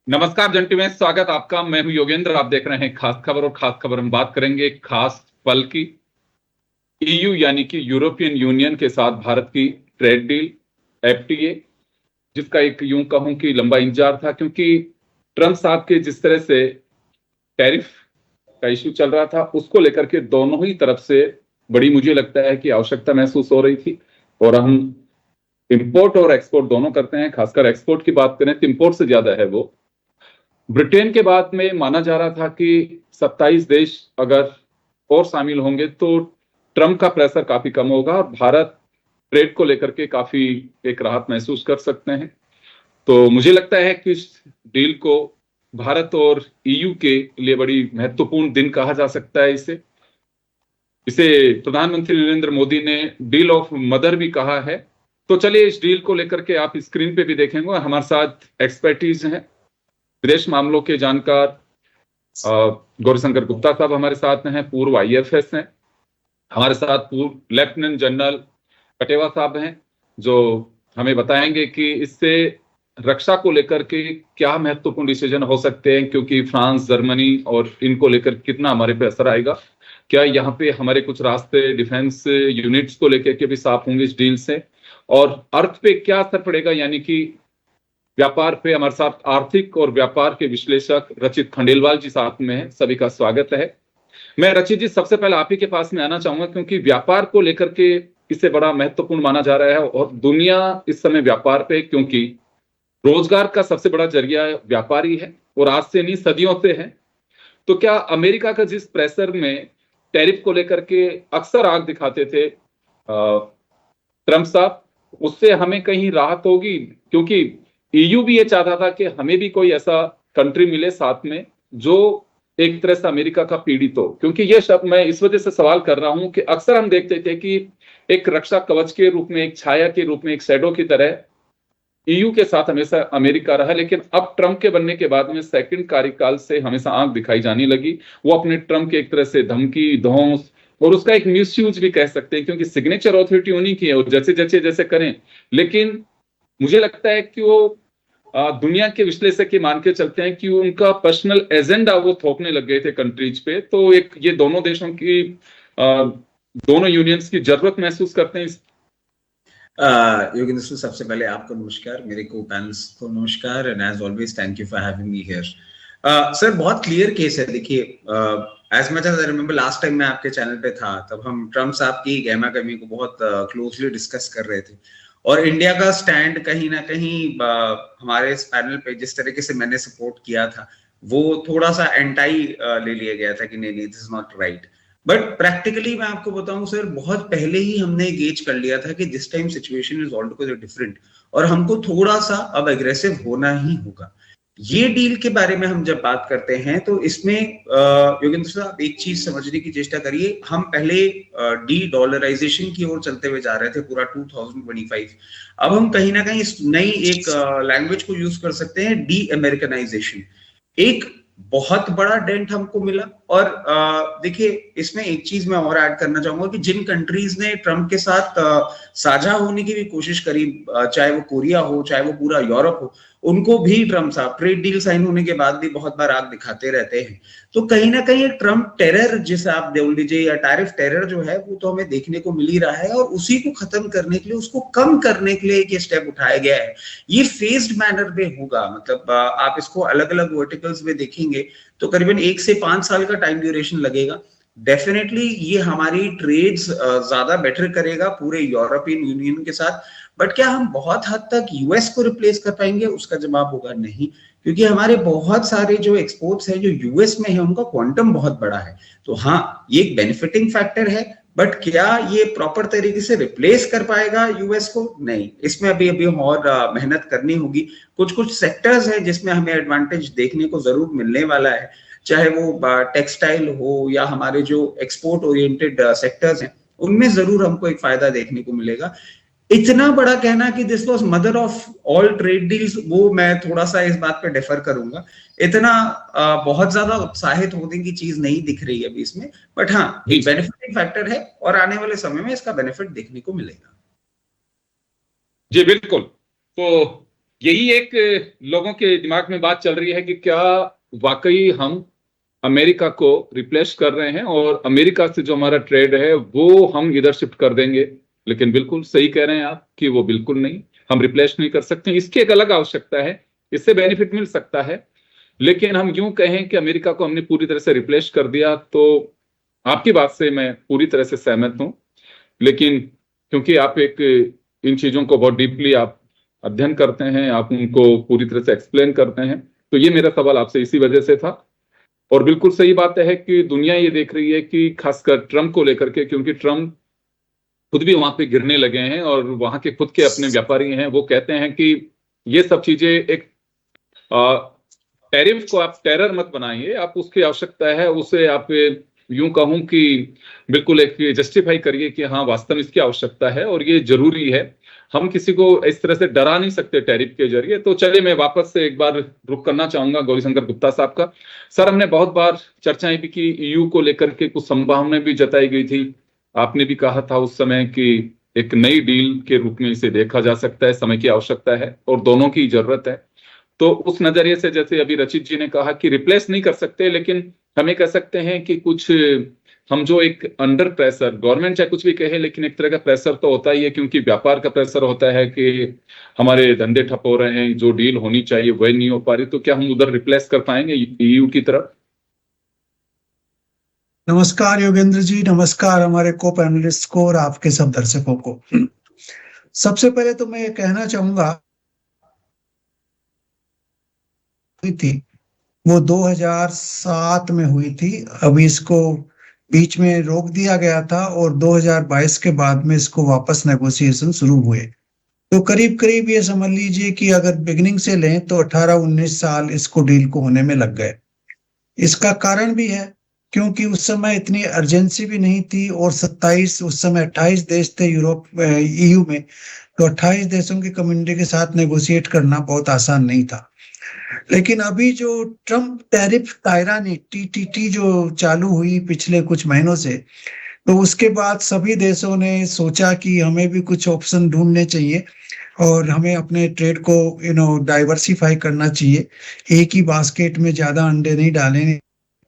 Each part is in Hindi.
नमस्कार जंटी में स्वागत आपका। मैं हूं योगेंद्र, आप देख रहे हैं खास खबर। और खास खबर में बात करेंगे खास पल की। ईयू यानी कि यूरोपियन यूनियन के साथ भारत की ट्रेड डील एफटीए, जिसका एक यूं कहूं कि लंबा इंतजार था, क्योंकि ट्रंप साहब के जिस तरह से टैरिफ का इश्यू चल रहा था, उसको लेकर के दोनों ही तरफ से बड़ी, मुझे लगता है कि आवश्यकता महसूस हो रही थी। और हम इंपोर्ट और एक्सपोर्ट दोनों करते हैं। खासकर एक्सपोर्ट की बात करें तो इंपोर्ट से ज्यादा है वो। ब्रिटेन के बाद में माना जा रहा था कि 27 देश अगर और शामिल होंगे तो ट्रंप का प्रेशर काफी कम होगा और भारत ट्रेड को लेकर के काफी एक राहत महसूस कर सकते हैं। तो मुझे लगता है कि इस डील को भारत और ईयू के लिए बड़ी महत्वपूर्ण दिन कहा जा सकता है। इसे इसे प्रधानमंत्री नरेंद्र मोदी ने डील ऑफ मदर भी कहा है। तो चलिए, इस डील को लेकर के आप स्क्रीन पे भी देखेंगे। हमारे साथ एक्सपर्टीज हैं, विदेश मामलों के जानकार गौरीशंकर गुप्ता साहब हमारे साथ में हैं, पूर्व आईएफएस हैं। हमारे साथ पूर्व लेफ्टिनेंट जनरल कटेवा साहब हैं, जो हमें बताएंगे कि इससे रक्षा को लेकर के क्या महत्वपूर्ण डिसीजन हो सकते हैं, क्योंकि फ्रांस, जर्मनी और इनको लेकर कितना हमारे पे असर आएगा। क्या यहाँ पे हमारे कुछ रास्ते डिफेंस यूनिट्स को लेकर के भी साफ होंगे इस डील से, और अर्थ पे क्या असर पड़ेगा, यानी कि व्यापार पे। हमारे साथ आर्थिक और व्यापार के विश्लेषक रचित खंडेलवाल जी साथ में हैं। सभी का स्वागत है। मैं रचित जी, सबसे पहले आप ही के पास में आना चाहूंगा, क्योंकि व्यापार को लेकर के इसे बड़ा महत्वपूर्ण माना जा रहा है और दुनिया इस समय व्यापार पे, क्योंकि रोजगार का सबसे बड़ा जरिया व्यापारी है और आज से नहीं सदियों से है। तो क्या अमेरिका का जिस प्रेशर में टैरिफ को लेकर के अक्सर आग दिखाते थे ट्रंप साहब, उससे हमें कहीं राहत होगी? क्योंकि ईयू भी ये चाहता था कि हमें भी कोई ऐसा कंट्री मिले साथ में जो एक तरह से अमेरिका का पीड़ित हो। क्योंकि ये शब्द मैं इस वजह से सवाल कर रहा हूं कि अक्सर हम देखते थे कि एक रक्षा कवच के रूप में, एक छाया के रूप में, एक शैडो की तरह ईयू के साथ हमेशा अमेरिका रहा। लेकिन अब ट्रंप के बनने के बाद में सेकंड कार्यकाल से हमेशा आंख दिखाई जाने लगी। वो अपने ट्रंप के एक तरह से धमकी, धौंस और उसका एक मिसयूज भी कह सकते हैं, क्योंकि सिग्नेचर ऑथोरिटी उन्हीं की है, वो जैसे जैसे जैसे करें। लेकिन मुझे लगता है कि वो दुनिया के विश्लेषक ये मान के चलते हैं कि उनका पर्सनल एजेंडा वो थोपने लग गए थे कंट्रीज पे। तो एक ये दोनों देशों की दोनों यूनियंस की जरूरत महसूस करते हैं। योगेंद्र सर, सबसे पहले आपको नमस्कार, मेरे को पैनल्स को नमस्कार, and as always thank you for having me here. Sir, बहुत क्लियर केस है। देखिए, as much as I remember last time मैं आपके चैनल पे था, तब हम ट्रंप साहब की गहमा कमी को बहुत क्लोजली डिस्कस कर रहे थे। और इंडिया का स्टैंड कहीं ना कहीं हमारे इस पैनल पे जिस तरीके से मैंने सपोर्ट किया था, वो थोड़ा सा एंटाई ले लिया गया था कि नहीं नहीं, this is not right. But practically मैं आपको बताऊं सर, बहुत पहले ही हमने गेज कर लिया था कि this time situation is altogether different और हमको थोड़ा सा अब एग्रेसिव होना ही होगा। ये डील के बारे में हम जब बात करते हैं तो इसमें योगेंद्र साहब एक चीज समझने की चेष्टा करिए। हम पहले डी डॉलराइजेशन की ओर चलते हुए जा रहे थे पूरा 2025। अब हम कहीं ना कहीं इस नई एक लैंग्वेज को यूज कर सकते हैं, डी अमेरिकनाइजेशन। एक बहुत बड़ा डेंट हमको मिला। और देखिए, इसमें एक चीज मैं और ऐड करना चाहूंगा कि जिन कंट्रीज ने ट्रंप के साथ साझा होने की भी कोशिश करी, चाहे वो कोरिया हो, चाहे वो पूरा यूरोप हो, उनको भी ट्रंप साहब ट्रेड डील साइन होने के बाद भी बहुत बार आग दिखाते रहते हैं। तो कहीं ना कहीं ट्रंप टेरर, जिसे आप बोल लीजिए, या टैरिफ टेरर जो है, वो तो हमें देखने को मिल ही रहा है। और उसी को खत्म करने के लिए, उसको कम करने के लिए एक स्टेप उठाया गया है। ये फेज्ड मैनर में होगा। मतलब आप इसको अलग अलग वर्टिकल्स में देखेंगे तो करीबन 1 से 5 साल का टाइम ड्यूरेशन लगेगा। डेफिनेटली ये हमारी ट्रेड्स ज्यादा बेटर करेगा पूरे यूरोपियन यूनियन के साथ। बट क्या हम बहुत हद तक यूएस को रिप्लेस कर पाएंगे? उसका जवाब होगा नहीं, क्योंकि हमारे बहुत सारे जो एक्सपोर्ट्स हैं जो यूएस में है, उनका क्वांटम बहुत बड़ा है। तो हाँ, ये एक बेनिफिटिंग फैक्टर है, बट क्या ये प्रॉपर तरीके से रिप्लेस कर पाएगा यूएस को? नहीं, इसमें अभी अभी और मेहनत करनी होगी। कुछ कुछ सेक्टर्स हैं जिसमें हमें एडवांटेज देखने को जरूर मिलने वाला है, चाहे वो टेक्सटाइल हो या हमारे जो एक्सपोर्ट ओरिएंटेड सेक्टर्स हैं, उनमें जरूर हमको एक फायदा देखने को मिलेगा। इतना बड़ा कहना कि this was mother of all trade deals, वो मैं थोड़ा सा इस बात पे डिफर करूंगा। इतना बहुत ज्यादा उत्साहित होने की चीज नहीं दिख रही है अभी इसमें। बट हाँ, एक बेनिफिटिंग फैक्टर है और आने वाले समय में इसका बेनिफिट देखने को मिलेगा। जी बिल्कुल। तो यही एक लोगों के दिमाग में बात चल रही है कि क्या वाकई हम अमेरिका को रिप्लेस कर रहे हैं और अमेरिका से जो हमारा ट्रेड है वो हम इधर शिफ्ट कर देंगे। लेकिन बिल्कुल सही कह रहे हैं आप कि वो बिल्कुल नहीं, हम रिप्लेस नहीं कर सकते। इसकी एक अलग आवश्यकता है, इससे बेनिफिट मिल सकता है, लेकिन हम यूं कहें कि अमेरिका को हमने पूरी तरह से रिप्लेस कर दिया तो आपकी बात से मैं पूरी तरह से सहमत हूं। लेकिन क्योंकि आप एक इन चीजों को बहुत डीपली आप अध्ययन करते हैं, आप उनको पूरी तरह से एक्सप्लेन करते हैं, तो ये मेरा सवाल आपसे इसी वजह से था। और बिल्कुल सही बात है कि दुनिया ये देख रही है कि खासकर ट्रंप को लेकर के, क्योंकि ट्रंप खुद भी वहां पे गिरने लगे हैं और वहां के खुद के अपने व्यापारी हैं, वो कहते हैं कि ये सब चीजें एक टैरिफ को आप टेरर मत बनाइए, आप उसकी आवश्यकता है उसे आप यूं कहूं कि बिल्कुल एक जस्टिफाई करिए कि हाँ वास्तव में इसकी आवश्यकता है और ये जरूरी है। हम किसी को इस तरह से डरा नहीं सकते टैरिफ के जरिए। तो चलिए मैं वापस से एक बार रुक करना चाहूंगा गौरीशंकर गुप्ता साहब का। सर, हमने बहुत बार चर्चाएं भी की, ईयू को लेकर के कुछ संभावनाएं भी जताई गई थी। आपने भी कहा था उस समय कि एक नई डील के रूप में इसे देखा जा सकता है, समय की आवश्यकता है और दोनों की जरूरत है। तो उस नजरिए से जैसे अभी रचित जी ने कहा कि रिप्लेस नहीं कर सकते, लेकिन हम ये कह सकते हैं कि कुछ हम जो एक अंडर प्रेशर, गवर्नमेंट चाहे कुछ भी कहे लेकिन एक तरह का प्रेशर तो होता ही है, क्योंकि व्यापार का प्रेशर होता है कि हमारे धंधे ठप हो रहे हैं, जो डील होनी चाहिए वही नहीं हो पा रही, तो क्या हम उधर रिप्लेस कर पाएंगे ईयू की तरफ? नमस्कार योगेंद्र जी, नमस्कार हमारे को पैनलिस्ट को और आपके सब दर्शकों को। सबसे पहले तो मैं ये कहना चाहूंगा हुई थी वो 2007 में हुई थी। अभी इसको बीच में रोक दिया गया था और 2022 के बाद में इसको वापस नेगोशिएशन शुरू हुए। तो करीब करीब ये समझ लीजिए कि अगर बिगनिंग से लें तो 18-19 साल इसको डील को होने में लग गए। इसका कारण भी है क्योंकि उस समय इतनी अर्जेंसी भी नहीं थी और 27 उस समय 28 देश थे यूरोप ईयू में, तो 28 देशों की कम्युनिटी के साथ नेगोशिएट करना बहुत आसान नहीं था। लेकिन अभी जो ट्रम्प टैरिफ टायरानी टीटीटी जो चालू हुई पिछले कुछ महीनों से, तो उसके बाद सभी देशों ने सोचा कि हमें भी कुछ ऑप्शन ढूंढने चाहिए और हमें अपने ट्रेड को डाइवर्सिफाई करना चाहिए। एक ही बास्केट में ज्यादा अंडे नहीं डालेंगे,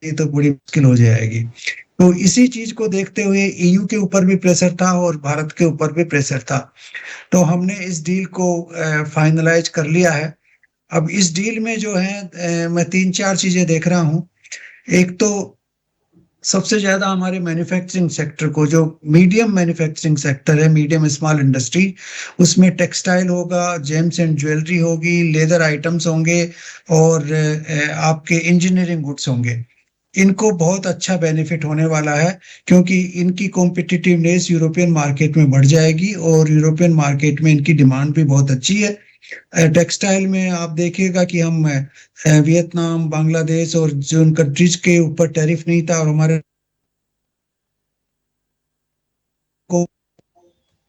ये तो बड़ी मुश्किल हो जाएगी। तो इसी चीज को देखते हुए ईयू के ऊपर भी प्रेशर था और भारत के ऊपर भी प्रेशर था। तो हमने इस डील को फाइनलाइज कर लिया है। अब इस डील में जो है मैं 3-4 चीजें देख रहा हूँ। एक तो सबसे ज्यादा हमारे मैन्युफैक्चरिंग सेक्टर को, जो मीडियम मैन्युफैक्चरिंग सेक्टर है, मीडियम स्मॉल इंडस्ट्री, उसमें टेक्सटाइल होगा, जेम्स एंड ज्वेलरी होगी, लेदर आइटम्स होंगे और आपके इंजीनियरिंग गुड्स होंगे। इनको बहुत अच्छा बेनिफिट होने वाला है क्योंकि इनकी कॉम्पिटिटिवनेस यूरोपियन मार्केट में बढ़ जाएगी और यूरोपियन मार्केट में इनकी डिमांड भी बहुत अच्छी है। टेक्सटाइल में आप देखिएगा कि हम वियतनाम, बांग्लादेश और जो उन कंट्रीज के ऊपर टैरिफ नहीं था और हमारे को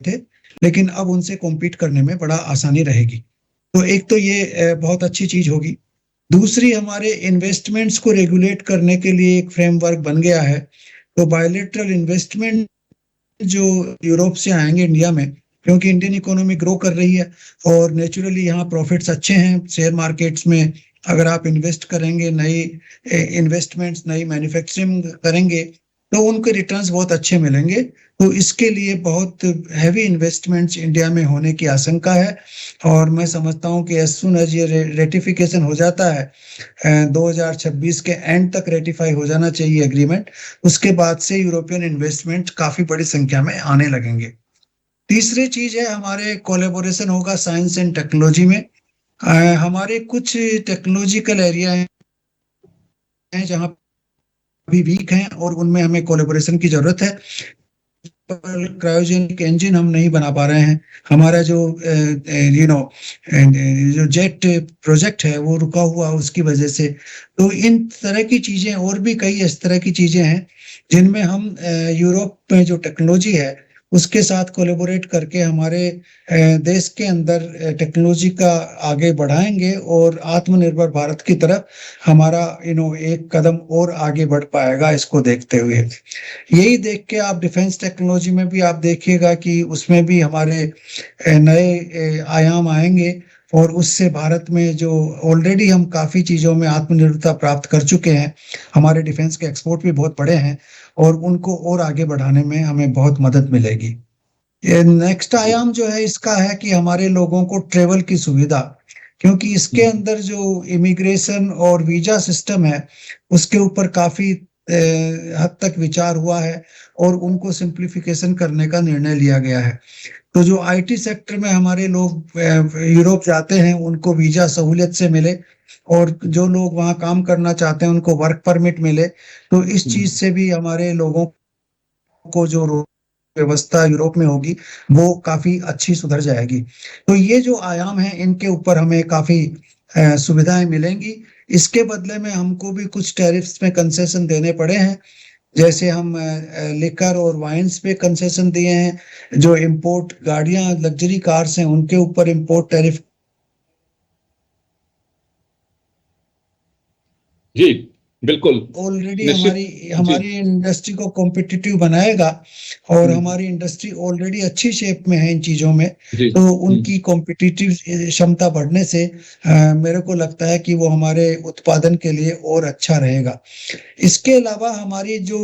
थे, लेकिन अब उनसे कॉम्पीट करने में बड़ा आसानी रहेगी। तो एक तो ये बहुत अच्छी चीज होगी। दूसरी, हमारे इन्वेस्टमेंट्स को रेगुलेट करने के लिए एक फ्रेमवर्क बन गया है। तो बायलैटरल इन्वेस्टमेंट जो यूरोप से आएंगे इंडिया में, क्योंकि इंडियन इकोनॉमी ग्रो कर रही है और नेचुरली यहाँ प्रॉफिट्स अच्छे हैं शेयर मार्केट्स में। अगर आप इन्वेस्ट करेंगे, नई इन्वेस्टमेंट्स, नई मैन्युफैक्चरिंग करेंगे, तो उनके रिटर्न्स बहुत अच्छे मिलेंगे। तो इसके लिए बहुत हैवी इन्वेस्टमेंट्स इंडिया में होने की आशंका है और मैं समझता हूँ कि एज सून एज ये रेटिफिकेशन हो जाता है 2026 के एंड तक रेटिफाई हो जाना चाहिए एग्रीमेंट, उसके बाद से यूरोपियन इन्वेस्टमेंट काफी बड़ी संख्या में आने लगेंगे। तीसरी चीज है, हमारे कोलेबोरेशन होगा साइंस एंड टेक्नोलॉजी में। हमारे कुछ टेक्नोलॉजिकल एरिया हैं जहाँ अभी वीक हैं और उनमें हमें कोलेबोरेशन की जरूरत है। क्रायोजेनिक इंजन हम नहीं बना पा रहे हैं, हमारा जो जो जेट प्रोजेक्ट है वो रुका हुआ उसकी वजह से। तो इन तरह की चीजें और भी कई इस तरह की चीजें हैं जिनमें हम यूरोप में जो टेक्नोलॉजी है उसके साथ कोलेबोरेट करके हमारे देश के अंदर टेक्नोलॉजी का आगे बढ़ाएंगे और आत्मनिर्भर भारत की तरफ हमारा एक कदम और आगे बढ़ पाएगा। इसको देखते हुए, यही देख के आप डिफेंस टेक्नोलॉजी में भी आप देखिएगा कि उसमें भी हमारे नए आयाम आएंगे और उससे भारत में जो ऑलरेडी हम काफी चीजों में आत्मनिर्भरता प्राप्त कर चुके हैं, हमारे डिफेंस के एक्सपोर्ट भी बहुत बड़े हैं और उनको और आगे बढ़ाने में हमें बहुत मदद मिलेगी। ये नेक्स्ट आयाम जो है इसका है कि हमारे लोगों को ट्रेवल की सुविधा, क्योंकि इसके अंदर जो इमिग्रेशन और वीजा सिस्टम है उसके ऊपर काफी हद तक विचार हुआ है और उनको सिंप्लीफिकेशन करने का निर्णय लिया गया है। तो जो आईटी सेक्टर में हमारे लोग यूरोप जाते हैं उनको वीजा सहूलियत से मिले और जो लोग वहाँ काम करना चाहते हैं उनको वर्क परमिट मिले, तो इस चीज से भी हमारे लोगों को जो व्यवस्था यूरोप में होगी वो काफी अच्छी सुधर जाएगी। तो ये जो आयाम है इनके ऊपर हमें काफी सुविधाएं मिलेंगी। इसके बदले में हमको भी कुछ टैरिफ्स में कंसेशन देने पड़े हैं, जैसे हम लिकर और वाइन्स पे कंसेशन दिए हैं, जो इंपोर्ट गाड़ियां लग्जरी कार्स हैं उनके ऊपर इंपोर्ट टैरिफ जी बिल्कुल ऑलरेडी निश्चित। हमारी इंडस्ट्री को कॉम्पिटिटिव बनाएगा और हमारी इंडस्ट्री ऑलरेडी अच्छी शेप में है इन चीजों में, तो उनकी कॉम्पिटिटिव क्षमता बढ़ने से मेरे को लगता है कि वो हमारे उत्पादन के लिए और अच्छा रहेगा। इसके अलावा हमारी जो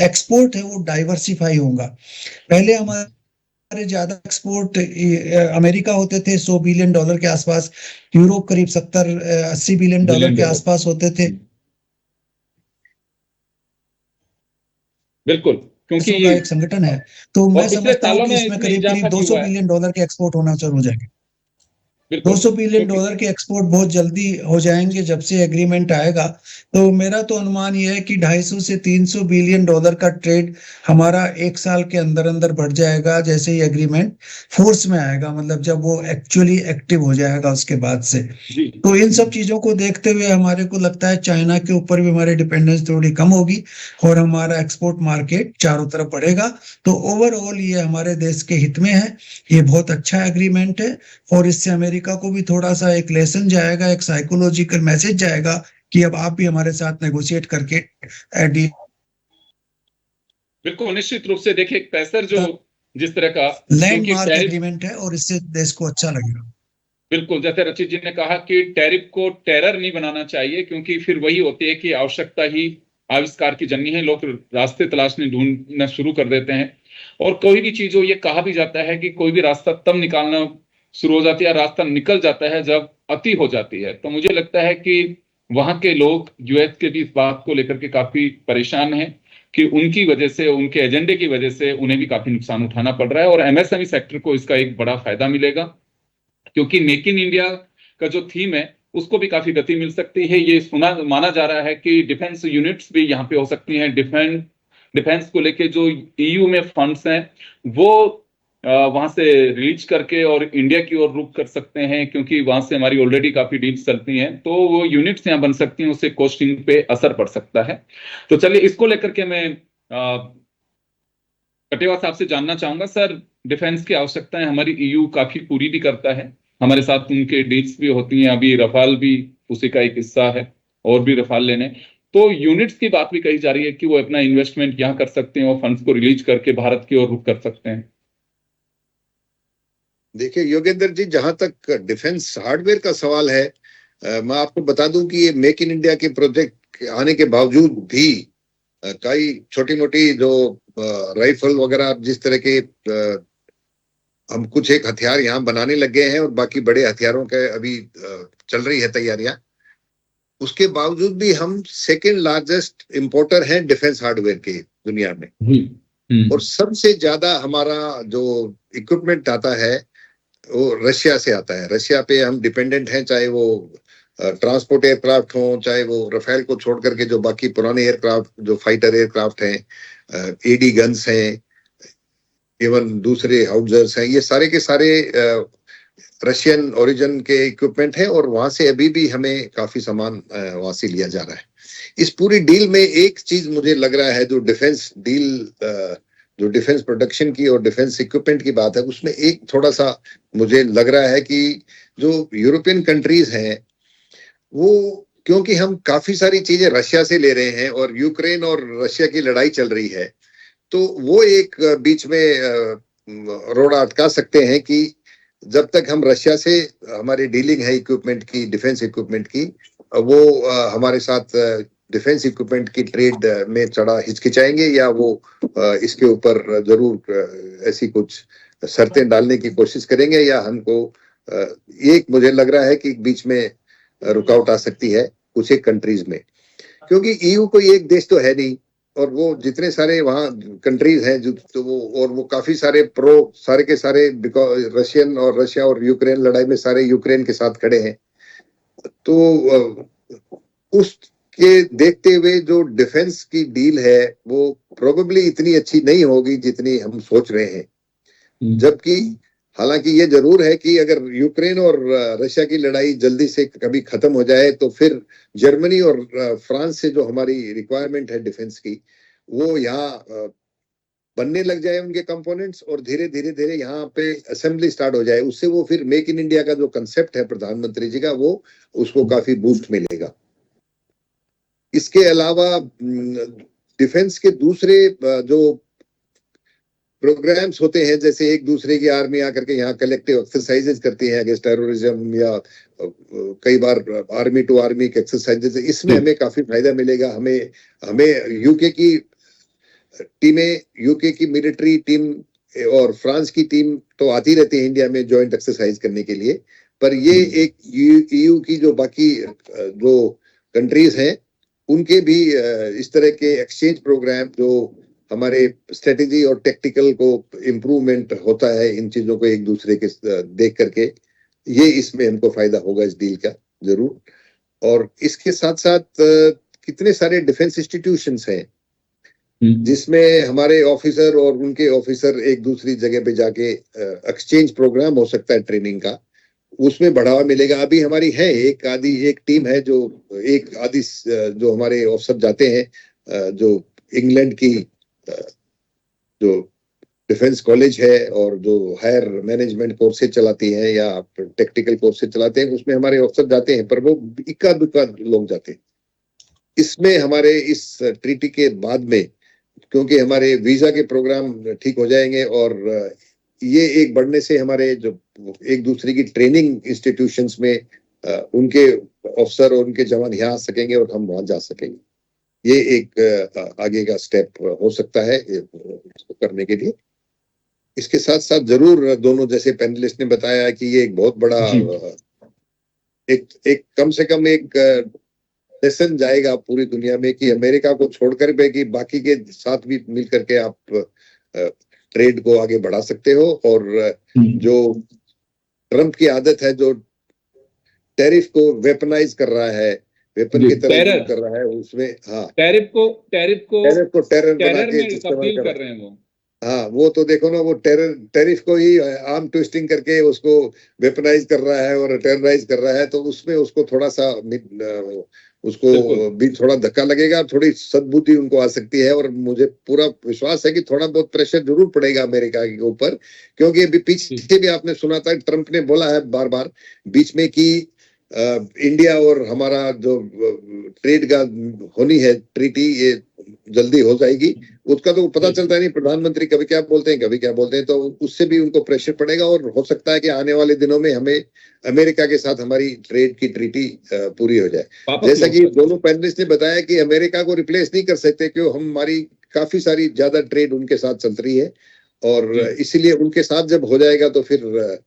एक्सपोर्ट है वो डाइवर्सिफाई होगा। पहले हमारे ज्यादा एक्सपोर्ट अमेरिका होते थे $100 बिलियन के आसपास, यूरोप करीब 70-80 बिलियन डॉलर के आसपास होते थे। बिल्कुल, क्योंकि का एक संगठन है, तो मैं समझता हूँ कि इसमें इसमें करीब इजाफा 200 हुआ है। बिलियन डॉलर के एक्सपोर्ट होना शुरू हो जाएंगे। बिल्कुल 200 बिलियन डॉलर के एक्सपोर्ट बहुत जल्दी हो जाएंगे जब से एग्रीमेंट आएगा। तो मेरा तो अनुमान यह है कि 250 से 300 बिलियन डॉलर का ट्रेड हमारा एक साल के अंदर अंदर बढ़ जाएगा, जैसे ही एग्रीमेंट फोर्स में आएगा, मतलब जब वो एक्चुअली एक्टिव हो जाएगा उसके बाद से। तो इन सब चीजों को देखते हुए हमारे को लगता है चाइना के ऊपर भी हमारी डिपेंडेंस थोड़ी कम होगी और हमारा एक्सपोर्ट मार्केट चारों तरफ बढ़ेगा। तो ओवरऑल ये हमारे देश के हित में है, ये बहुत अच्छा एग्रीमेंट है और इससे अमेरिका को भी थोड़ा सा एक लेसन जाएगा, एक साइकोलॉजिकल मैसेज जाएगा कि अब आप भी हमारे साथ नेगोशिएट करके डील। बिल्कुल निश्चित रूप से देखिए पैसर जो जिस तरह का लैंडमार्क एग्रीमेंट है और इससे देश को अच्छा लगेगा। बिल्कुल, जैसे रचित जी ने कहा कि टैरिफ को टेरर नहीं बनाना चाहिए, क्योंकि फिर वही होती है कि आवश्यकता ही आविष्कार की जननी है, लोग रास्ते तलाशने ढूंढना शुरू कर देते हैं। और कोई भी चीज हो, ये कहा भी जाता है कि कोई भी रास्ता तब निकालना शुरू हो जाती है, रास्ता निकल जाता है जब अति हो जाती है। तो मुझे लगता है कि वहां के लोग यूएस के भी इस बात को लेकर के काफी परेशान हैं कि उनकी वजह से, उनके एजेंडे की वजह से उन्हें भी काफी नुकसान उठाना पड़ रहा है और एमएसएमई सेक्टर को इसका एक बड़ा फायदा मिलेगा, क्योंकि मेक इन इंडिया का जो थीम है उसको भी काफी गति मिल सकती है। ये माना जा रहा है कि डिफेंस यूनिट्स भी यहाँ पे हो सकती हैं। डिफेंस को लेके जो ईयू में फंड्स हैं वो वहां से रिलीज करके और इंडिया की ओर रुख कर सकते हैं, क्योंकि वहां से हमारी ऑलरेडी काफी डील्स चलती हैं, तो वो यूनिट्स यहाँ बन सकती हैं, उससे कॉस्टिंग पे असर पड़ सकता है। तो चलिए इसको लेकर के मैं कटेवा साहब से जानना चाहूंगा। सर, डिफेंस की आवश्यकताएं हमारी ईयू काफी पूरी भी करता है, हमारे साथ उनके डील्स भी होती हैं, अभी रफाल भी उसी का एक हिस्सा है और भी रफाल लेने। तो यूनिट्स की बात भी कही जा रही है कि वो अपना इन्वेस्टमेंट यहाँ कर सकते हैं और फंड्स को रिलीज करके भारत की ओर रुख कर सकते हैं। देखिए योगेंद्र जी, जहां तक डिफेंस हार्डवेयर का सवाल है, मैं आपको बता दूं कि ये मेक इन इंडिया के प्रोजेक्ट आने के बावजूद भी कई छोटी मोटी जो राइफल वगैरह जिस तरह के हम कुछ एक हथियार यहाँ बनाने लग गए हैं और बाकी बड़े हथियारों के अभी चल रही है तैयारियां, उसके बावजूद भी हम सेकेंड लार्जेस्ट इंपोर्टर हैं डिफेंस हार्डवेयर के दुनिया में। और सबसे ज्यादा हमारा जो इक्विपमेंट आता है वो रशिया से आता है। रशिया पे हम डिपेंडेंट हैं, चाहे वो ट्रांसपोर्ट एयरक्राफ्ट हो, चाहे वो रफेल को छोड़ करके जो बाकी पुराने एयरक्राफ्ट जो फाइटर एयरक्राफ्ट हैं, एडी गन्स हैं, इवन दूसरे हाउजर्स हैं, ये सारे के सारे रशियन ओरिजिन के इक्विपमेंट हैं और वहां से अभी भी हमें काफी सामान वहां से लिया जा रहा है। इस पूरी डील में एक चीज मुझे लग रहा है, जो डिफेंस डील जो डिफेंस प्रोडक्शन की और डिफेंस इक्विपमेंट की बात है, उसमें एक थोड़ा सा मुझे लग रहा है कि जो यूरोपियन कंट्रीज हैं वो, क्योंकि हम काफी सारी चीजें रशिया से ले रहे हैं और यूक्रेन और रशिया की लड़ाई चल रही है, तो वो एक बीच में रोड़ा अटका सकते हैं कि जब तक हम रशिया से हमारी डीलिंग है इक्विपमेंट की, डिफेंस इक्विपमेंट की, वो हमारे साथ डिफेंस इक्विपमेंट की ट्रेड में चढ़ा हिचकिचाएंगे या वो इसके ऊपर जरूर ऐसी कुछ शर्तें डालने की कोशिश करेंगे, या हमको एक मुझे लग रहा है कि बीच में रुकावट आ सकती है कुछ एक कंट्रीज में, क्योंकि ईयू कोई एक देश तो है नहीं, और वो जितने सारे वहाँ कंट्रीज हैं जो तो वो काफी सारे सारे के सारे रशिया और यूक्रेन लड़ाई में सारे यूक्रेन के साथ खड़े हैं। तो उसके देखते हुए जो डिफेंस की डील है वो प्रोबेबली इतनी अच्छी नहीं होगी जितनी हम सोच रहे हैं। जबकि हालांकि ये जरूर है कि अगर यूक्रेन और रशिया की लड़ाई जल्दी से कभी खत्म हो जाए तो फिर जर्मनी और फ्रांस से जो हमारी रिक्वायरमेंट है डिफेंस की, वो यहाँ बनने लग जाए उनके कंपोनेंट्स, और धीरे धीरे यहाँ पे असेंबली स्टार्ट हो जाए। उससे वो फिर मेक इन इंडिया का जो कंसेप्ट है प्रधानमंत्री जी का, वो उसको काफी बूस्ट मिलेगा। इसके अलावा डिफेंस के दूसरे जो प्रोग्राम्स होते हैं, जैसे एक दूसरे की आर्मी आकर के यहाँ कलेक्टिव एक्सरसाइजेज करती है अगेंस्ट टेररिज्म, या कई बार आर्मी टू आर्मी एक्सरसाइजेज, इसमें हमें काफी फायदा मिलेगा। हमें यूके की टीमें, यूके की मिलिट्री टीम और फ्रांस की टीम तो आती रहती है इंडिया में जॉइंट एक्सरसाइज करने के लिए, पर ये एक ईयू की जो बाकी जो कंट्रीज हैं उनके भी इस तरह के एक्सचेंज प्रोग्राम, जो हमारे स्ट्रेटेजी और टेक्टिकल को इम्प्रूवमेंट होता है इन चीजों को एक दूसरे के देख करके, ये इसमें हमको फायदा होगा इस डील का जरूर। और इसके साथ साथ कितने सारे डिफेंस इंस्टीट्यूशंस हैं जिसमें हमारे ऑफिसर और उनके ऑफिसर एक दूसरी जगह पे जाके एक्सचेंज प्रोग्राम हो सकता है ट्रेनिंग का, उसमें बढ़ावा मिलेगा। अभी हमारी है एक टीम है जो जो हमारे ऑफिसर जाते हैं जो इंग्लैंड की जो डिफेंस कॉलेज है और जो हायर मैनेजमेंट कोर्सेज चलाती हैं या टेक्निकल कोर्सेज चलाते हैं, उसमें हमारे ऑफिसर जाते हैं, पर वो इक्का दुक्का लोग जाते हैं। इसमें हमारे इस ट्रीटी के बाद में, क्योंकि हमारे वीजा के प्रोग्राम ठीक हो जाएंगे और ये एक बढ़ने से हमारे जो एक दूसरे की ट्रेनिंग इंस्टीट्यूशंस में उनके ऑफिसर और उनके जवान यहाँ आ सकेंगे और हम वहां जा सकेंगे। ये एक आगे का स्टेप हो सकता है इसको करने के लिए। इसके साथ साथ जरूर दोनों जैसे पैनलिस्ट ने बताया कि ये एक बहुत बड़ा एक कम से कम एक लेसन जाएगा पूरी दुनिया में कि अमेरिका को छोड़कर भी कि बाकी के साथ भी मिल करके आप ट्रेड को आगे बढ़ा सकते हो। और जो ट्रम्प की आदत है, जो टैरिफ को वेपनाइज कर रहा है, वेपन की तरह कर रहा है, उसमें टैरिफ को टेरर बना के इस्तेमाल कर रहे हैं वो। वो तो देखो ना, वो टैरिफ को ही आर्म ट्विस्टिंग करके उसको वेपनाइज कर रहा है और टेरराइज कर रहा है, तो उसमें उसको थोड़ा सा उसको भी थोड़ा धक्का लगेगा, थोड़ी सद्बुद्धि उनको आ सकती है। और मुझे पूरा विश्वास है कि थोड़ा बहुत प्रेशर जरूर पड़ेगा अमेरिका के ऊपर, क्योंकि अभी पीछे भी आपने सुना था ट्रम्प ने बोला है बार बार बीच में कि इंडिया और हमारा जो ट्रेड का होनी है ट्रीटी, ये जल्दी हो जाएगी। उसका तो पता चलता नहीं, प्रधानमंत्री कभी क्या बोलते हैं, तो उससे भी उनको प्रेशर पड़ेगा और हो सकता है कि आने वाले दिनों में हमें अमेरिका के साथ हमारी ट्रेड की ट्रीटी पूरी हो जाए। जैसा कि दोनों पैनलिस्ट ने बताया कि अमेरिका को रिप्लेस नहीं कर सकते, क्योंकि हमारी काफी सारी ज्यादा ट्रेड उनके साथ चल रही है, और इसीलिए उनके साथ जब हो जाएगा तो फिर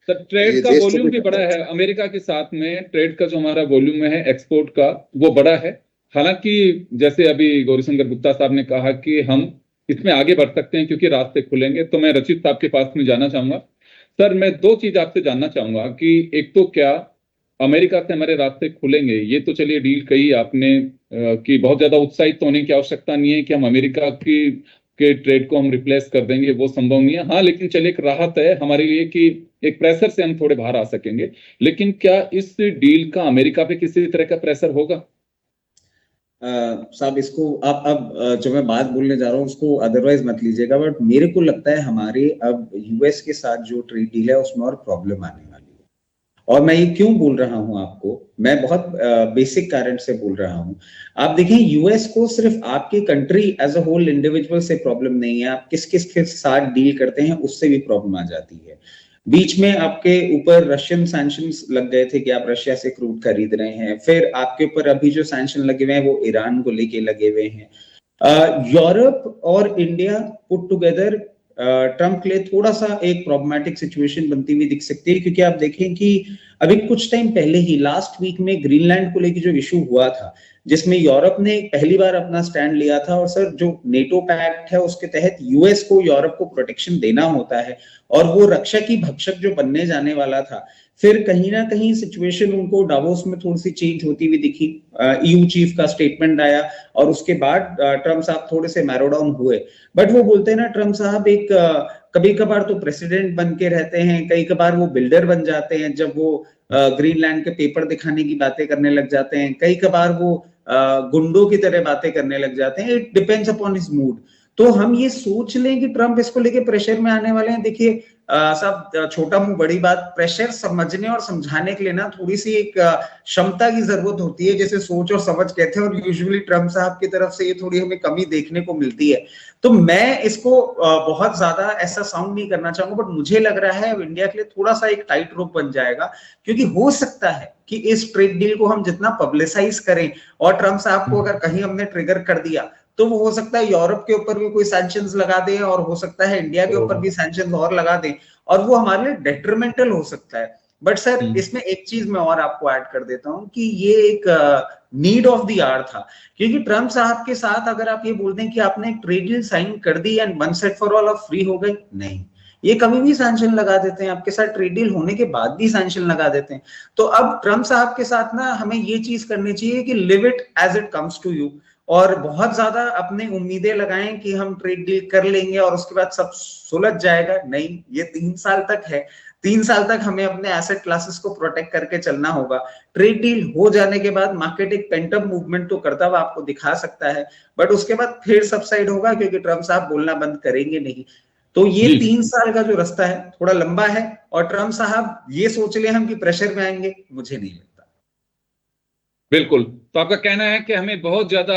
ट्रेड का वॉल्यूम भी बड़ा है अमेरिका के साथ में। ट्रेड का जो हमारा वॉल्यूम है एक्सपोर्ट का, वो बड़ा है। हालांकि जैसे अभी गौरीशंकर गुप्ता साहब ने कहा कि हम इसमें आगे बढ़ सकते हैं क्योंकि रास्ते खुलेंगे, तो मैं रचित साहब के पास में जाना चाहूंगा। सर, मैं दो चीज आपसे जानना चाहूंगा कि एक तो क्या अमेरिका से हमारे रास्ते खुलेंगे, ये तो चलिए डील कही आपने कि बहुत ज्यादा उत्साहित तो होने की आवश्यकता नहीं है कि हम अमेरिका के ट्रेड को हम रिप्लेस कर देंगे, वो संभव नहीं है। हाँ, लेकिन चलिए एक राहत है हमारे लिए कि एक प्रेशर से हम थोड़े बाहर आ सकेंगे। लेकिन क्या इस डील का अमेरिका पे किसी तरह का प्रेशर होगा? साहब, इसको आप अब जो मैं बात बोलने जा रहा हूँ उसको अदरवाइज मत लीजिएगा, बट मेरे को लगता है हमारे अब यूएस के साथ जो ट्रेड डील है उसमें और प्रॉब्लम आने वाली है। और मैं ये क्यों बोल रहा हूं आपको, मैं बहुत बेसिक कारण से बोल रहा हूं। आप देखें, यूएस को सिर्फ आपकी country as a whole individual से प्रॉब्लम नहीं है, आप किस किस के साथ डील करते हैं उससे भी प्रॉब्लम आ जाती है। बीच में आपके ऊपर रशियन सैंक्शंस लग गए थे कि आप रशिया से क्रूड खरीद रहे हैं, फिर आपके ऊपर अभी जो सैंक्शन लगे हुए हैं वो ईरान को लेके लगे हुए हैं। यूरोप और इंडिया पुट टुगेदर ट्रम्प के लिए थोड़ा सा एक प्रॉब्लमैटिक सिचुएशन बनती हुई दिख सकती है, क्योंकि आप देखें कि अभी कुछ टाइम पहले ही लास्ट वीक में ग्रीनलैंड को लेकर जो इशू हुआ था, जिसमें यूरोप ने पहली बार अपना स्टैंड लिया था, और सर जो नेटो पैक्ट है उसके तहत यूएस को यूरोप को प्रोटेक्शन देना होता है, और वो रक्षा की भक्षक जो बनने जाने वाला था, फिर कहीं ना कहीं सिचुएशन उनको डावोस में थोड़ी सी चेंज होती हुई दिखी। ईयू चीफ का स्टेटमेंट आया और उसके बाद ट्रम्प साहब थोड़े से मैरो डाउन हुए। बट वो बोलते हैं ना, ट्रम्प साहब एक कभी कभार तो प्रेसिडेंट बन के रहते हैं, कई कभार वो बिल्डर बन जाते हैं, जब वो ग्रीनलैंड के पेपर दिखाने की बातें करने लग जाते हैं, कई कभार वो गुंडों की तरह बातें करने लग जाते हैं। It depends upon his mood. तो हम ये सोच लें कि ट्रम्प इसको लेके प्रेशर में आने वाले हैं। देखिए सब छोटा मुंह बड़ी बात, प्रेशर समझने और समझाने के लिए ना थोड़ी सी एक क्षमता की जरूरत होती है, जैसे सोच और समझ कहते हैं, और यूजुअली ट्रम्प साहब की तरफ से ये थोड़ी हमें कमी देखने को मिलती है। तो मैं इसको बहुत ज्यादा ऐसा साउंड नहीं करना चाहूंगा, बट मुझे लग रहा है इंडिया के लिए थोड़ा सा एक टाइट रोप बन जाएगा, क्योंकि हो सकता है कि इस ट्रेड डील को हम जितना पब्लिसाइज करें, और ट्रम्प साहब को अगर कहीं हमने ट्रिगर कर दिया, तो वो हो सकता है यूरोप के ऊपर भी कोई सैंक्शंस लगा दे, और हो सकता है इंडिया के ऊपर भी सैंक्शंस और लगा दे, और वो हमारे लिए डेट्रीमेंटल हो सकता है। बट सर इसमें एक चीज मैं और आपको ऐड कर देता हूं कि ये एक नीड ऑफ द आवर था, क्योंकि ट्रम्प साहब के साथ अगर आप ये बोल दें कि आपने एक ट्रेड डील साइन कर दी and one set for all आप फ्री हो गए, नहीं, ये कभी भी सैंक्शन लगा देते हैं, आपके साथ ट्रेड डील होने के बाद भी सैंक्शन लगा देते हैं। तो अब ट्रम्प साहब के साथ ना हमें ये चीज करनी चाहिए कि live it as it comes to you, और बहुत ज्यादा अपने उम्मीदें लगाएं कि हम ट्रेड डील कर लेंगे और उसके बाद सब सुलझ जाएगा, नहीं, ये 3 साल तक है। 3 साल तक हमें अपने एसेट क्लासेस को प्रोटेक्ट करके चलना होगा। ट्रेड डील हो जाने के बाद मार्केट एक पेंटअप मूवमेंट तो करता हुआ आपको दिखा सकता है, बट उसके बाद फिर सबसाइड होगा, क्योंकि ट्रम्प साहब बोलना बंद करेंगे नहीं। तो ये 3 साल का जो रास्ता है थोड़ा लंबा है, और ट्रम्प साहब ये सोच ले हम कि प्रेशर में आएंगे, मुझे नहीं लगता। बिल्कुल। तो आपका कहना है कि हमें बहुत ज्यादा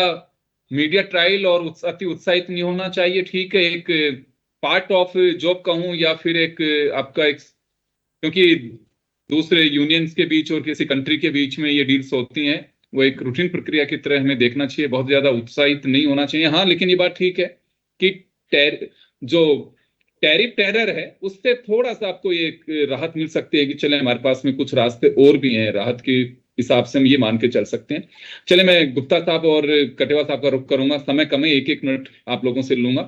मीडिया ट्रायल और अति उत्साहित नहीं होना चाहिए, ठीक है, एक पार्ट ऑफ जॉब कहूं या फिर एक आपका एक, क्योंकि दूसरे यूनियंस के बीच और किसी कंट्री के बीच में ये डील्स होती हैं, वो एक रूटीन प्रक्रिया की तरह हमें देखना चाहिए, बहुत ज्यादा उत्साहित नहीं होना चाहिए। हाँ, लेकिन ये बात ठीक है कि जो टैरिफ टेरर है उससे थोड़ा सा आपको एक राहत मिल सकती है कि चले हमारे पास में कुछ रास्ते और भी हैं, राहत के हिसाब से हम ये मान के चल सकते हैं। चले, मैं गुप्ता साहब और कटेवा साहब का रुख करूंगा, समय कम है, 1-1 मिनट आप लोगों से लूंगा।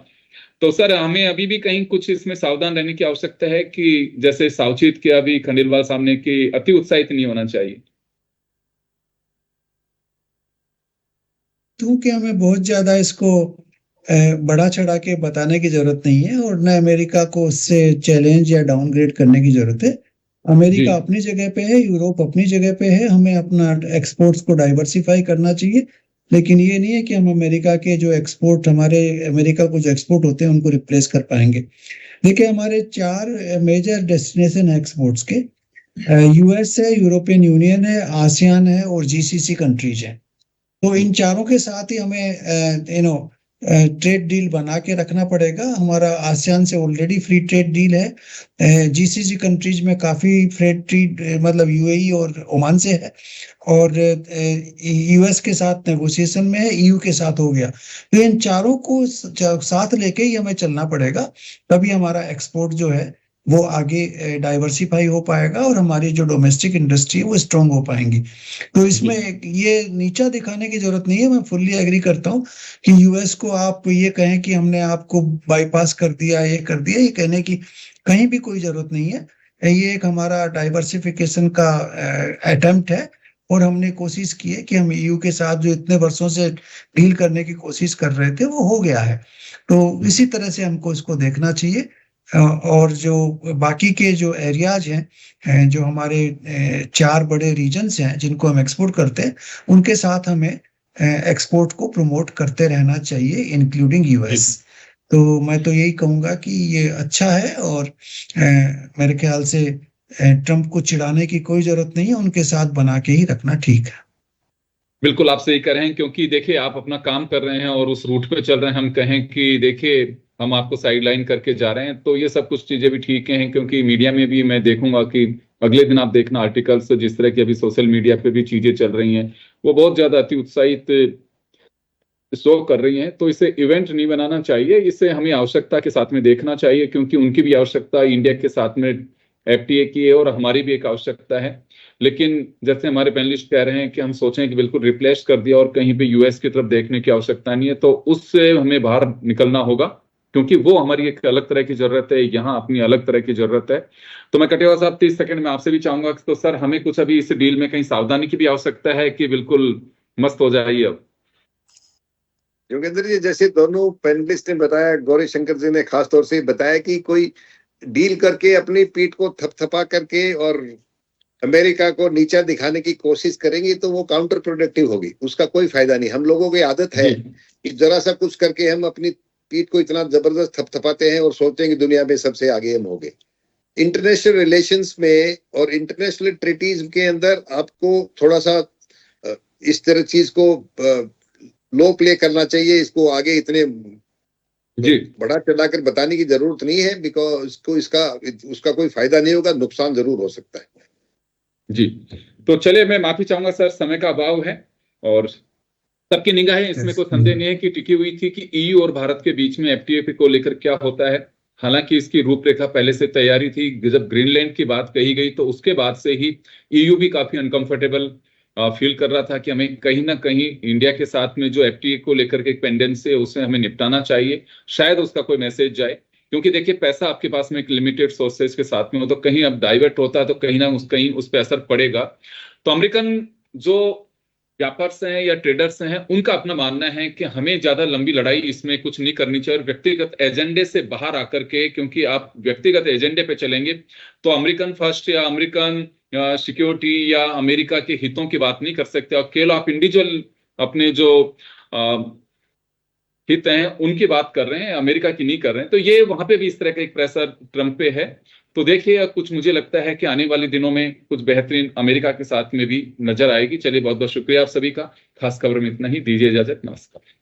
तो सर, हमें अभी भी कहीं कुछ इसमें सावधान रहने की आवश्यकता है कि जैसे सावचेत किया अभी खंडेलवाल साहब ने कि अति उत्साहित नहीं होना चाहिए? क्योंकि हमें बहुत ज्यादा इसको बढ़ा चढ़ा के बताने की जरूरत नहीं है, और न अमेरिका को उससे चैलेंज या डाउनग्रेड करने की जरूरत है। अमेरिका अपनी जगह पे है, यूरोप अपनी जगह पे है, हमें अपना एक्सपोर्ट्स को डाइवर्सिफाई करना चाहिए, लेकिन ये नहीं है कि हम अमेरिका के जो एक्सपोर्ट, हमारे अमेरिका को जो एक्सपोर्ट होते हैं उनको रिप्लेस कर पाएंगे। देखिए, हमारे 4 मेजर डेस्टिनेशन है एक्सपोर्ट्स के, यूएस है, यूरोपियन यूनियन है, आसियान है, और जीसीसी कंट्रीज है। तो इन चारों के साथ ही हमें ट्रेड डील बना के रखना पड़ेगा। हमारा आसियान से ऑलरेडी फ्री ट्रेड डील है, जीसीसी कंट्रीज में काफी फ्री ट्रेड, मतलब यूएई और ओमान से है, और यूएस के साथ नेगोशिएशन में है, ईयू के साथ हो गया। तो इन चारों को साथ लेके ही हमें चलना पड़ेगा, तभी हमारा एक्सपोर्ट जो है वो आगे डाइवर्सिफाई हो पाएगा, और हमारी जो डोमेस्टिक इंडस्ट्री है वो स्ट्रांग हो पाएंगी। तो इसमें ये नीचा दिखाने की जरूरत नहीं है। मैं फुल्ली एग्री करता हूँ कि यूएस को आप ये कहें कि हमने आपको बाईपास कर दिया, ये कर दिया, ये कहने की कहीं भी कोई जरूरत नहीं है। ये एक हमारा डाइवर्सिफिकेशन का अटेम्प्ट है, और हमने कोशिश की है कि हम ईयू के साथ जो इतने वर्षों से डील करने की कोशिश कर रहे थे वो हो गया है। तो इसी तरह से हमको इसको देखना चाहिए। और जो बाकी के जो एरियाज हैं, जो हमारे 4 बड़े रीजन्स हैं जिनको हम एक्सपोर्ट करते हैं, उनके साथ हमें एक्सपोर्ट को प्रमोट करते रहना चाहिए, इंक्लूडिंग यूएस। तो मैं तो यही कहूंगा कि ये अच्छा है, और मेरे ख्याल से ट्रम्प को चिढ़ाने की कोई जरूरत नहीं है, उनके साथ बना के ही रखना ठीक है। बिल्कुल, आप सही कह रहे हैं, क्योंकि देखिए आप अपना काम कर रहे हैं और उस रूट पे चल रहे हैं। हम कहें कि देखिए हम आपको साइडलाइन करके जा रहे हैं। तो ये सब कुछ चीजें भी ठीक हैं, क्योंकि मीडिया में भी मैं देखूंगा कि अगले दिन आप देखना आर्टिकल्स, जिस तरह की अभी सोशल मीडिया पे भी चीजें चल रही हैं, वो बहुत ज्यादा अति उत्साहित शो कर रही हैं। तो इसे इवेंट नहीं बनाना चाहिए, इसे हमें आवश्यकता के साथ में देखना चाहिए, क्योंकि उनकी भी आवश्यकता इंडिया के साथ में एफटीए की है और हमारी भी एक आवश्यकता है। लेकिन जैसे हमारे पैनलिस्ट कह रहे हैं कि हम सोचें कि बिल्कुल रिप्लेस कर दिया और कहीं पे यूएस की तरफ देखने की आवश्यकता नहीं है, तो उससे हमें बाहर निकलना होगा, क्योंकि वो हमारी एक अलग तरह की जरूरत है, यहाँ अपनी अलग तरह की जरूरत है। तो मैं कटेवा साहब 30 सेकंड में आपसे भी चाहूंगा, तो सर हमें कुछ अभी इस डील में कहीं सावधानी की भी आवश्यकता है कि बिल्कुल मस्त हो जाइए अब? योगेंद्र जी, जैसे दोनों पैनलिस्ट ने बताया, गौरी शंकर जी ने खास तौर से बताया कि कोई डील करके अपनी पीठ को थपथपा करके और अमेरिका को नीचा दिखाने की कोशिश करेंगे तो वो काउंटर प्रोडक्टिव होगी, उसका कोई फायदा नहीं। हम लोगों की आदत है कि जरा सा कुछ करके हम अपनी पीठ को इतना जबरदस्त थपथपाते हैं और सोचते हैं कि दुनिया में सबसे आगे हम हो गए। इंटरनेशनल रिलेशंस में और इंटरनेशनल ट्रीटीज के अंदर आपको थोड़ा सा इस तरह चीज को लो प्ले करना चाहिए, इसको आगे इतने जी बड़ा चलाकर बताने की जरूरत नहीं है, बिकॉज इसको उसका कोई फायदा नहीं होगा, नुकसान जरूर हो सकता है। जी, तो चलिए मैं माफी चाहूंगा सर, समय का अभाव है और सबकी निगाहें इसमें कोई संदेह नहीं है कि टिकी हुई थी कि ईयू और भारत के बीच में एफटीए को लेकर क्या होता है। हालांकि इसकी रूपरेखा पहले से तैयारी थी, जब ग्रीनलैंड की बात कही गई तो उसके बाद से ही ईयू भी काफी अनकंफर्टेबल फील कर रहा था कि हमें कहीं ना कहीं इंडिया के साथ में जो एफटीए को लेकर के एक पेंडेंसी है उसे हमें निपटाना चाहिए, शायद उसका कोई मैसेज जाए। क्योंकि देखिए पैसा आपके पास में एक लिमिटेड सोर्सेज के साथ में हो, तो कहीं अब डाइवर्ट होता है तो कहीं उस पर असर पड़ेगा। तो अमेरिकन जो व्यापार हैं या ट्रेडर्स हैं, उनका अपना मानना है कि हमें ज्यादा लंबी लड़ाई इसमें कुछ नहीं करनी चाहिए, और व्यक्तिगत एजेंडे से बाहर आकर के, क्योंकि आप व्यक्तिगत एजेंडे पे चलेंगे तो अमेरिकन फर्स्ट या अमेरिकन सिक्योरिटी या अमेरिका के हितों की बात नहीं कर सकते, और केवल आप इंडिविजुअल अपने जो हित हैं उनकी बात कर रहे हैं, अमेरिका की नहीं कर रहे हैं। तो ये वहां पे भी इस तरह का एक प्रेशर ट्रंप पे है। तो देखिए कुछ मुझे लगता है कि आने वाले दिनों में कुछ बेहतरीन अमेरिका के साथ में भी नजर आएगी। चलिए बहुत बहुत शुक्रिया आप सभी का, खास खबर में इतना ही, दीजिए इजाजत, नमस्कार।